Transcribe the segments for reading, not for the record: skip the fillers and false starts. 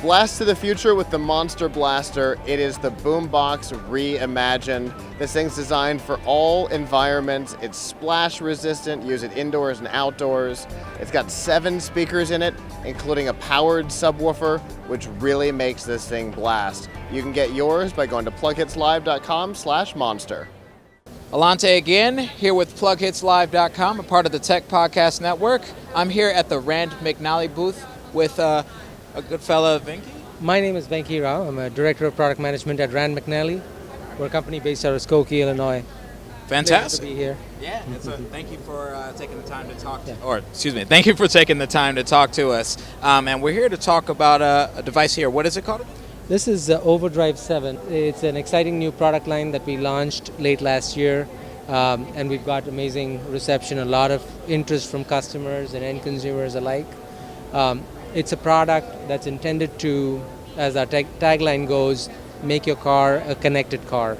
Blast to the future with the Monster Blaster. It is the boombox reimagined. This thing's designed for all environments. It's splash resistant, use it indoors and outdoors. It's got 7 speakers in it, including a powered subwoofer, which really makes this thing blast. You can get yours by going to PLUGHITZLive.com/monster. Alante again, here with PLUGHITZLive.com, a part of the Tech Podcast Network. I'm here at the Rand McNally booth with a good fella, Venki. My name is Venki Rao. I'm a Director of Product Management at Rand McNally. We're a company based out of Skokie, Illinois. Fantastic. Pleasure to be here. Yeah, thank you for taking the time to talk thank you for taking the time to talk to us. And we're here to talk about a device here. What is it called? This is OverDrive 7. It's an exciting new product line that we launched late last year, and we've got amazing reception, a lot of interest from customers and end consumers alike. It's a product that's intended to, as our tagline goes, make your car a connected car.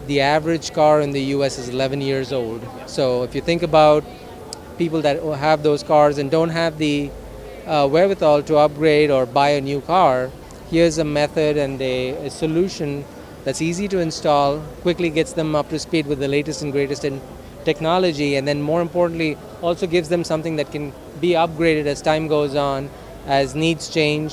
The average car in the US is 11 years old. So if you think about people that have those cars and don't have the wherewithal to upgrade or buy a new car, here's a method and a solution that's easy to install, quickly gets them up to speed with the latest and greatest in technology, and then more importantly, also gives them something that can be upgraded as time goes on, as needs change,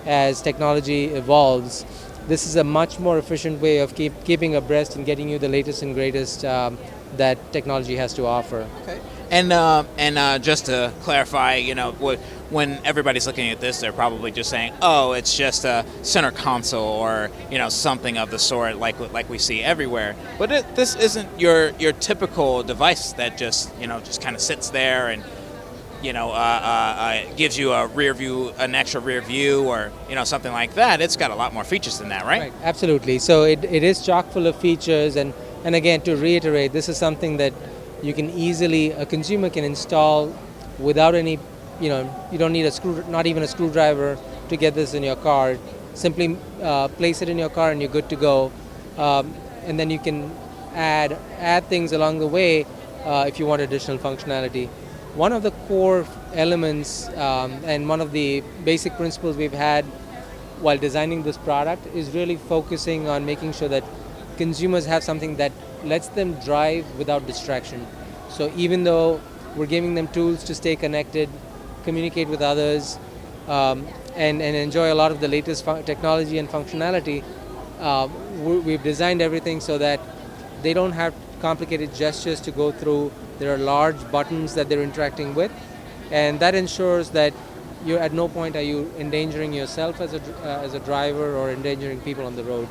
as technology evolves. This is a much more efficient way of keeping abreast and getting you the latest and greatest that technology has to offer. Okay. And just to clarify, when everybody's looking at this, they're probably just saying, "Oh, it's just a center console," or something of the sort, like we see everywhere. But this isn't your typical device that just kind of sits there and gives you an extra rear view, or something like that. It's got a lot more features than that, right? Absolutely. So it is chock full of features, and again, to reiterate, this is something that you can a consumer can install without any, you don't need not even a screwdriver to get this in your car. Simply place it in your car and you're good to go. And then you can add things along the way if you want additional functionality. One of the core elements and one of the basic principles we've had while designing this product is really focusing on making sure that consumers have something that lets them drive without distraction. So even though we're giving them tools to stay connected, communicate with others, and enjoy a lot of the latest technology and functionality, we've designed everything so that they don't have complicated gestures to go through. There are large buttons that they're interacting with, and that ensures that at no point are you endangering yourself as a driver or endangering people on the road.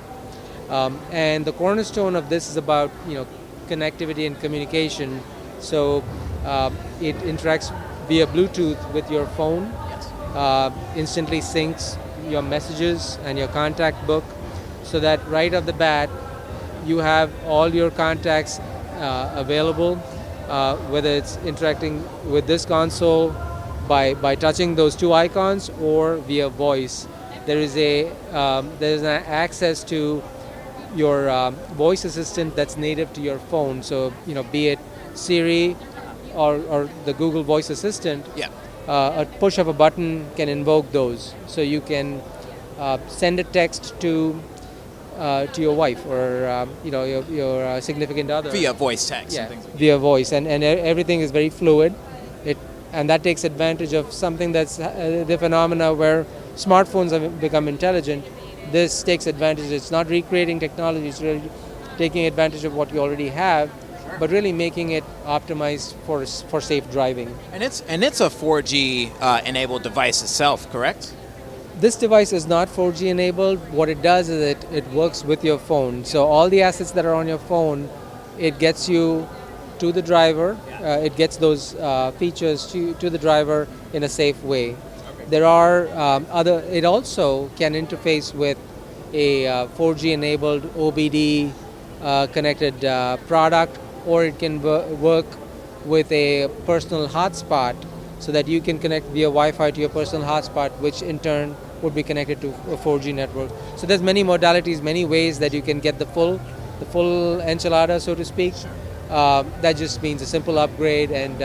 And the cornerstone of this is about connectivity and communication. So it interacts via Bluetooth with your phone, instantly syncs your messages and your contact book, so that right off the bat you have all your contacts available, whether it's interacting with this console by touching those 2 icons or via voice. There's an access to your voice assistant that's native to your phone. So be it Siri or the Google Voice Assistant, a push of a button can invoke those. So you can send a text to your wife or your significant other via voice text. Yeah, via voice, and everything is very fluid. And that takes advantage of something that's the phenomena where smartphones have become intelligent. This takes advantage. It's not recreating technology. It's really taking advantage of what you already have, but really making it optimized for safe driving. And it's a 4G enabled device itself, correct? This device is not 4G enabled. What it does is it works with your phone. So all the assets that are on your phone, it gets you to the driver. It gets those features to the driver in a safe way. There are it also can interface with a 4G enabled OBD connected product, or it can work with a personal hotspot, so that you can connect via Wi-Fi to your personal hotspot, which in turn would be connected to a 4G network. So there's many modalities, many ways that you can get the full enchilada, so to speak. That just means a simple upgrade, and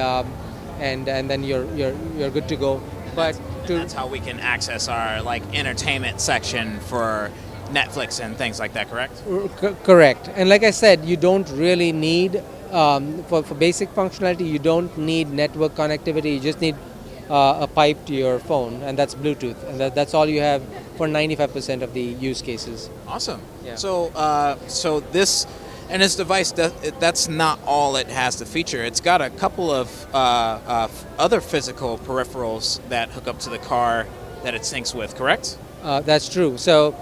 then you're good to go. But that's how we can access our like entertainment section for Netflix and things like that, correct? Correct. And like I said, you don't really need, for basic functionality, you don't need network connectivity. You just need a pipe to your phone, and that's Bluetooth. And that's all you have for 95% of the use cases. Awesome. Yeah. So this device, that's not all it has to feature. It's got a couple of other physical peripherals that hook up to the car that it syncs with, correct? That's true. So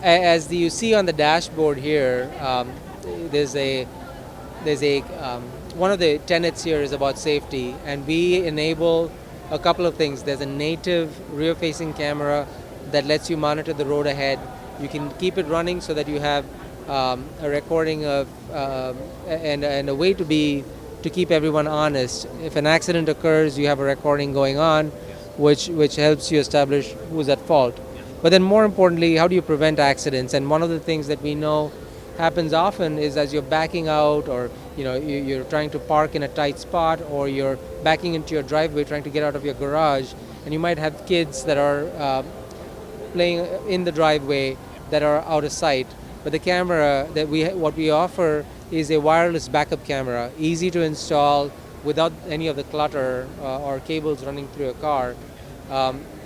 as you see on the dashboard here, there's a one of the tenets here is about safety, and we enable a couple of things. There's a native rear-facing camera that lets you monitor the road ahead. You can keep it running so that you have a recording of and a way to keep everyone honest. If an accident occurs, you have a recording going on, which helps you establish who's at fault. But then more importantly, how do you prevent accidents? And one of the things that we know happens often is as you're backing out, or you're trying to park in a tight spot, or you're backing into your driveway trying to get out of your garage, and you might have kids that are playing in the driveway that are out of sight. But the camera that what we offer is a wireless backup camera, easy to install without any of the clutter or cables running through a car.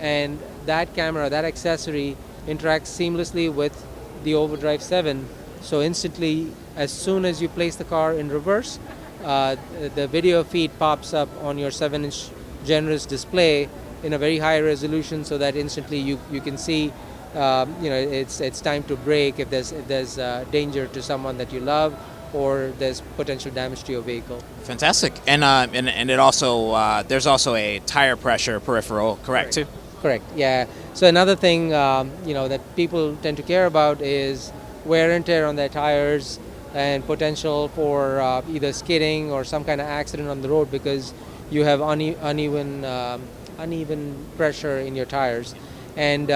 And that camera, that accessory, interacts seamlessly with the OverDrive 7. So instantly, as soon as you place the car in reverse, the video feed pops up on your 7-inch generous display in a very high resolution, so that instantly you can see it's time to brake if there's danger to someone that you love, or there's potential damage to your vehicle. Fantastic. And it also there's also a tire pressure peripheral, correct too? Correct. Yeah. So another thing that people tend to care about is wear and tear on their tires, and potential for either skidding or some kind of accident on the road, because you have uneven pressure in your tires. And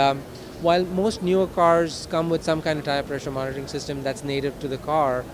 while most newer cars come with some kind of tire pressure monitoring system that's native to the car,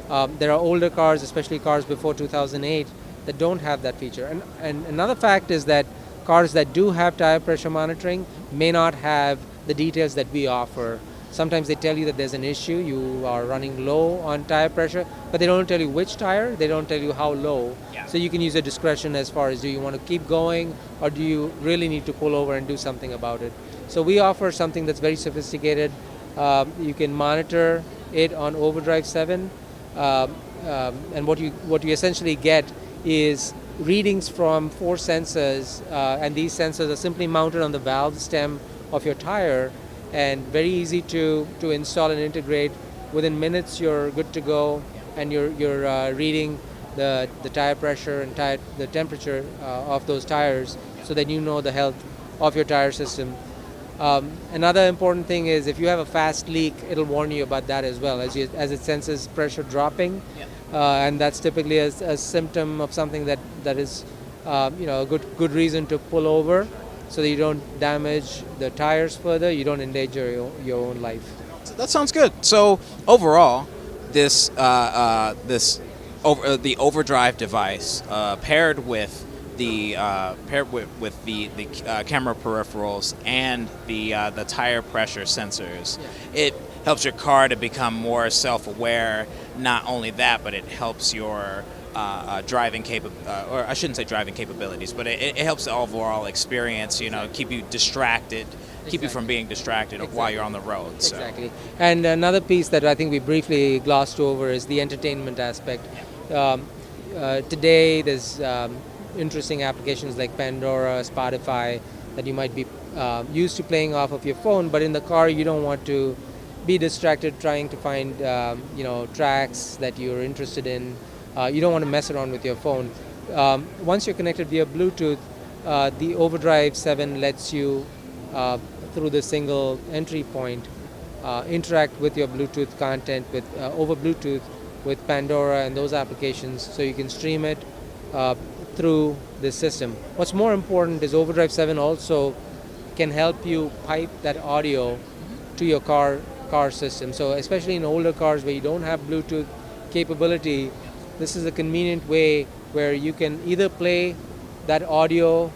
there are older cars, especially cars before 2008, that don't have that feature. And another fact is that cars that do have tire pressure monitoring may not have the details that we offer. Sometimes they tell you that there's an issue, you are running low on tire pressure, but they don't tell you which tire, they don't tell you how low. Yeah. So you can use your discretion as far as, do you want to keep going, or do you really need to pull over and do something about it? So we offer something that's very sophisticated. You can monitor it on OverDrive 7, and what you essentially get is readings from 4 sensors, and these sensors are simply mounted on the valve stem of your tire, and very easy to install and integrate. Within minutes, you're good to go, and you're reading the tire pressure and the temperature of those tires, so that you know the health of your tire system. Another important thing is, if you have a fast leak, it'll warn you about that as well, as it senses pressure dropping. Yeah. And that's typically a symptom of something that is a good reason to pull over, so that you don't damage the tires further, you don't endanger your own life. That sounds good. So overall, the OverDrive device paired with the camera peripherals and the tire pressure sensors, it helps your car to become more self-aware. Not only that, but it helps your driving or I shouldn't say driving capabilities, but it helps the overall experience. Keep you distracted, keep you from being distracted while you're on the road. So. Exactly. And another piece that I think we briefly glossed over is the entertainment aspect. Today, there's interesting applications like Pandora, Spotify, that you might be used to playing off of your phone, but in the car you don't want to be distracted trying to find tracks that you're interested in. You don't want to mess around with your phone. Once you're connected via Bluetooth, the OverDrive 7 lets you, through the single entry point, interact with your Bluetooth content over Bluetooth with Pandora and those applications, so you can stream it through this system. What's more important is OverDrive 7 also can help you pipe that audio to your car system. So especially in older cars where you don't have Bluetooth capability, this is a convenient way where you can either play that audio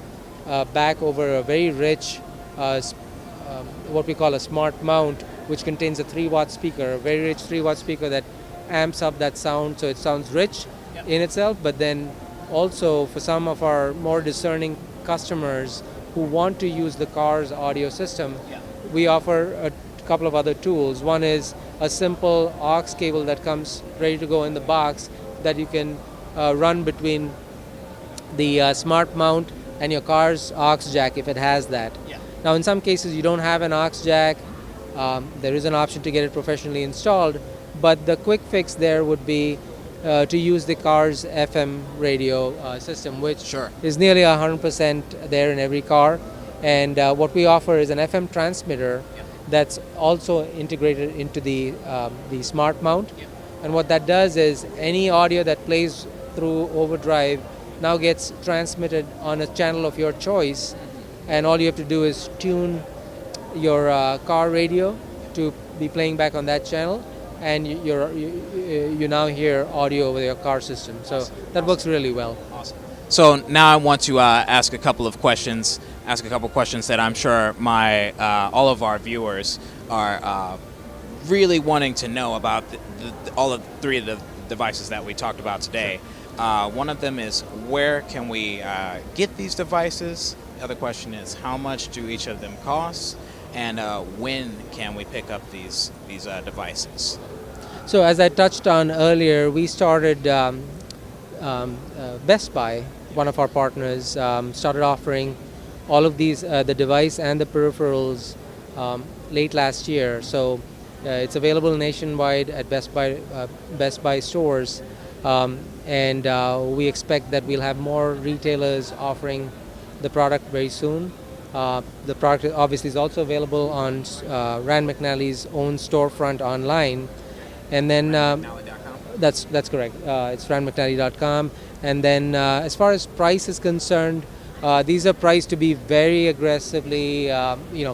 back over a very rich, what we call a smart mount, which contains a 3-watt speaker, a very rich 3-watt speaker that amps up that sound so it sounds rich in itself. But then also for some of our more discerning customers who want to use the car's audio system, we offer a couple of other tools. One is a simple aux cable that comes ready to go in the box that you can run between the smart mount and your car's aux jack if it has that. Now in some cases you don't have an aux jack, there is an option to get it professionally installed, but the quick fix there would be to use the car's FM radio system, which is nearly 100% there in every car. And what we offer is an FM transmitter that's also integrated into the smart mount. And what that does is any audio that plays through OverDrive now gets transmitted on a channel of your choice, and all you have to do is tune your car radio to be playing back on that channel, and you now hear audio over your car system. So that works really well. Awesome. So now I want to ask a couple of questions. That I'm sure all of our viewers are really wanting to know about all of 3 of the devices that we talked about today. One of them is, where can we get these devices? The other question is, how much do each of them cost? And when can we pick up these devices? So as I touched on earlier, we started Best Buy, one of our partners, started offering all of these, the device and the peripherals, late last year. So it's available nationwide at Best Buy stores, and we expect that we'll have more retailers offering the product very soon. The product obviously is also available on Rand McNally's own storefront online, and then that's correct. It's randmcnally.com. And then as far as price is concerned, these are priced to be very aggressively,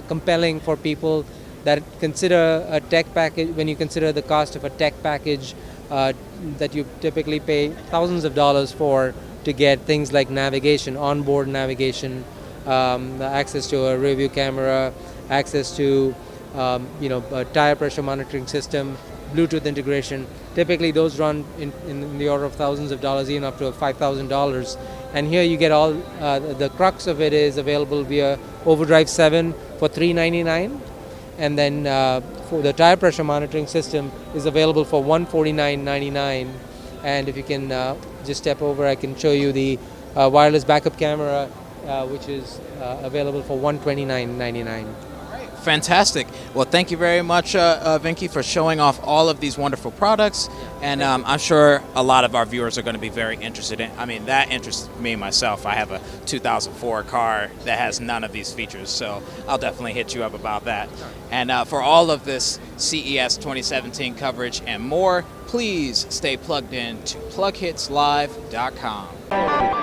compelling for people that consider a tech package. When you consider the cost of a tech package that you typically pay thousands of dollars for to get things like navigation, onboard navigation, access to a rear view camera, access to a tire pressure monitoring system, Bluetooth integration. Typically those run in the order of thousands of dollars, even up to $5,000. And here you get all, the crux of it is available via OverDrive 7 for $399. And then for the tire pressure monitoring system is available for $149.99. And if you can just step over, I can show you the wireless backup camera, which is available for $129.99. Fantastic. Well, thank you very much, Venki, for showing off all of these wonderful products. And I'm sure a lot of our viewers are going to be very interested in. I mean, that interests me myself. I have a 2004 car that has none of these features, so I'll definitely hit you up about that. And for all of this CES 2017 coverage and more, please stay plugged in to PLUGHITZlive.com.